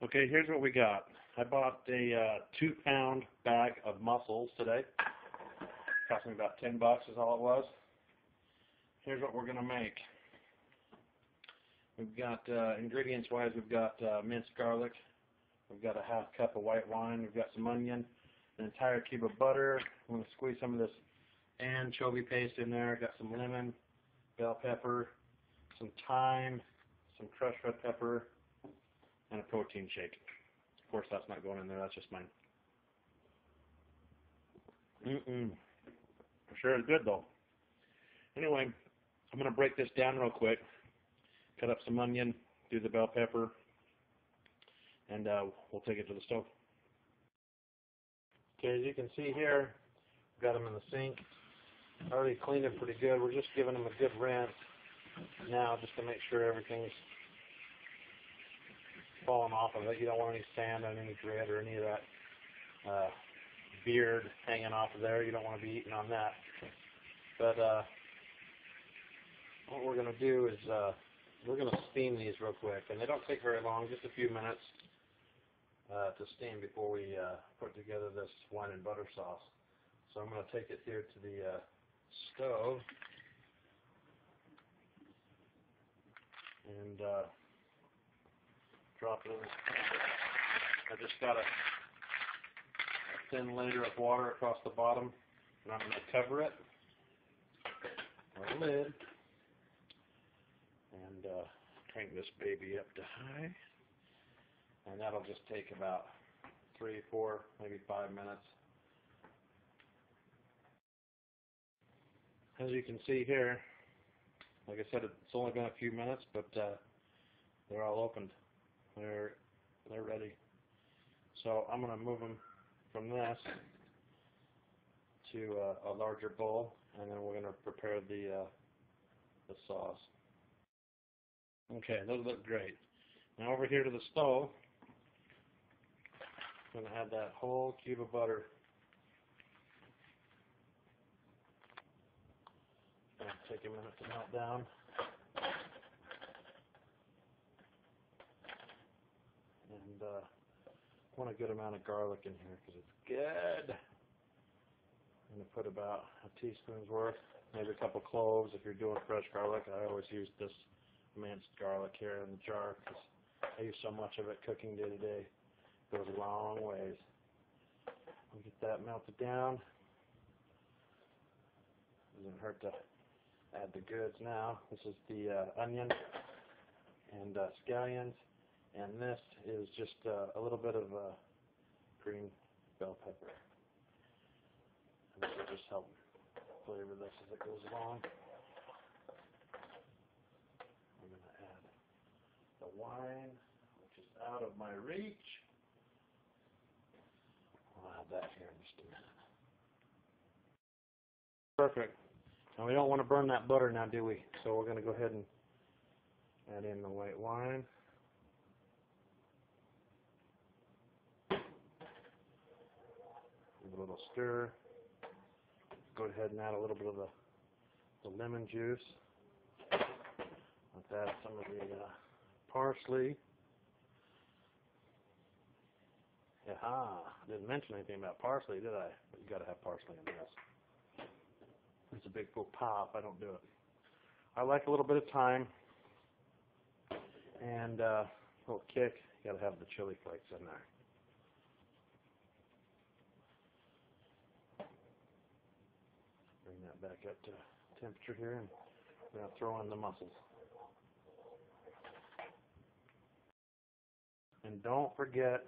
Okay, here's what we got. I bought a 2-pound bag of mussels today. Cost me about $10 is all it was. Here's what we're going to make. We've got, ingredients-wise, we've got minced garlic. We've got a ½ cup of white wine. We've got some onion, an entire cube of butter. I'm going to squeeze some of this anchovy paste in there. Got some lemon, bell pepper, some thyme, some crushed red pepper, and a protein shake. Of course, that's not going in there. That's just mine. For sure it's good, though. Anyway, I'm going to break this down real quick. Cut up some onion, do the bell pepper, and we'll take it to the stove. Okay, as you can see here, we've got them in the sink. I already cleaned them pretty good. We're just giving them a good rinse now just to make sure everything's falling off of it. You don't want any sand on any grit or any of that beard hanging off of there. You don't want to be eating on that. But what we're going to do is we're going to steam these real quick, and they don't take very long, just a few minutes to steam before we put together this wine and butter sauce. So I'm going to take it here to the stove and drop it in. I just got a thin layer of water across the bottom, and I'm going to cover it with a lid and crank this baby up to high, and that'll just take about 3, 4, maybe 5 minutes. As you can see here, like I said, it's only been a few minutes, but they're all opened. They're ready. So I'm going to move them from this to a larger bowl, and then we're going to prepare the sauce. Okay, those look great. Now over here to the stove, I'm going to add that whole cube of butter. It's going to take a minute to melt down. And I want a good amount of garlic in here because it's good. I'm going to put about a teaspoon's worth, maybe a couple cloves if you're doing fresh garlic. I always use this minced garlic here in the jar because I use so much of it cooking day to day. It goes a long ways. We'll get that melted down. Doesn't hurt to add the goods now. This is the onion and scallions, and this is just a little bit of green bell pepper. And this will just help flavor this as it goes along. I'm going to add the wine, which is out of my reach. I'll add that here in just a minute. Perfect. Now we don't want to burn that butter now, do we? So we're going to go ahead and add in the white wine. Give it a little stir. Go ahead and add a little bit of the lemon juice. Let's add some of the parsley. I didn't mention anything about parsley, did I? But you got to have parsley in this. It's a big faux pas if I don't do it. I like a little bit of thyme and a little kick. You got to have the chili flakes in there. Bring that back up to temperature here, and we're going to throw in the mussels. And don't forget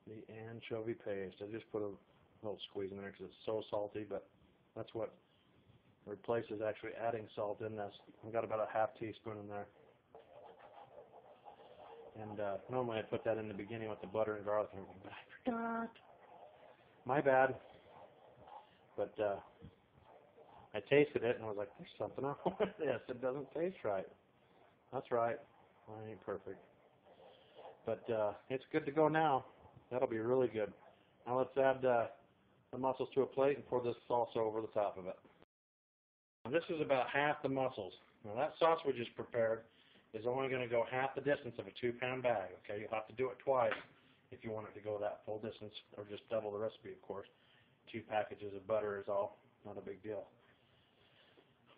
the anchovy paste. I just put a little squeeze in there because it's so salty, but that's what replaces actually adding salt in this. I've got about a ½ teaspoon in there. And normally I put that in the beginning with the butter and garlic, and everything, but I forgot. My bad. But I tasted it and I was like, there's something wrong with this. It doesn't taste right. That's right. I ain't perfect. But it's good to go now. That'll be really good. Now let's add the mussels to a plate and pour this salsa over the top of it. Now this is about half the mussels. Now that sauce we just prepared is only going to go half the distance of a 2-pound bag. Okay, you'll have to do it twice if you want it to go that full distance, or just double the recipe, of course. 2 packages of butter is all, not a big deal.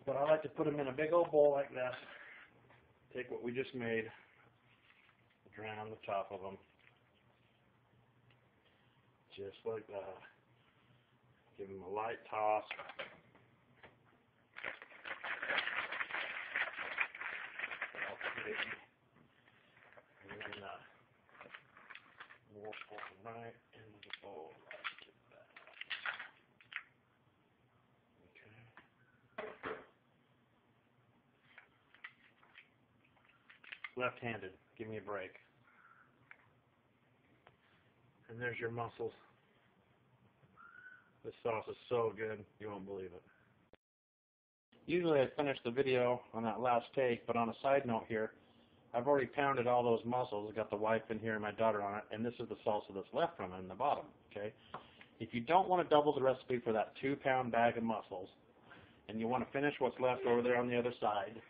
But I like to put them in a big old bowl like this. Take what we just made, drain on the top of them, just like that. Give them a light toss. And then we'll pour them right into the bowl. Okay. Left-handed. Give me a break. And there's your mussels. This sauce is so good, you won't believe it. Usually I finish the video on that last take, but on a side note here, I've already pounded all those mussels. I've got the wife in here and my daughter on it, and this is the salsa that's left from it in the bottom. Okay. If you don't want to double the recipe for that 2-pound bag of mussels, and you want to finish what's left over there on the other side,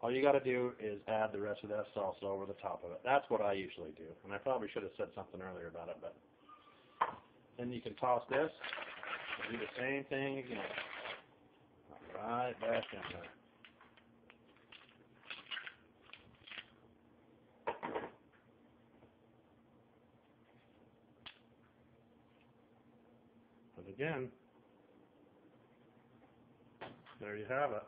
all you got to do is add the rest of that salsa over the top of it. That's what I usually do, and I probably should have said something earlier about it, but then you can toss this and do the same thing again. Right back in there. But again, there you have it.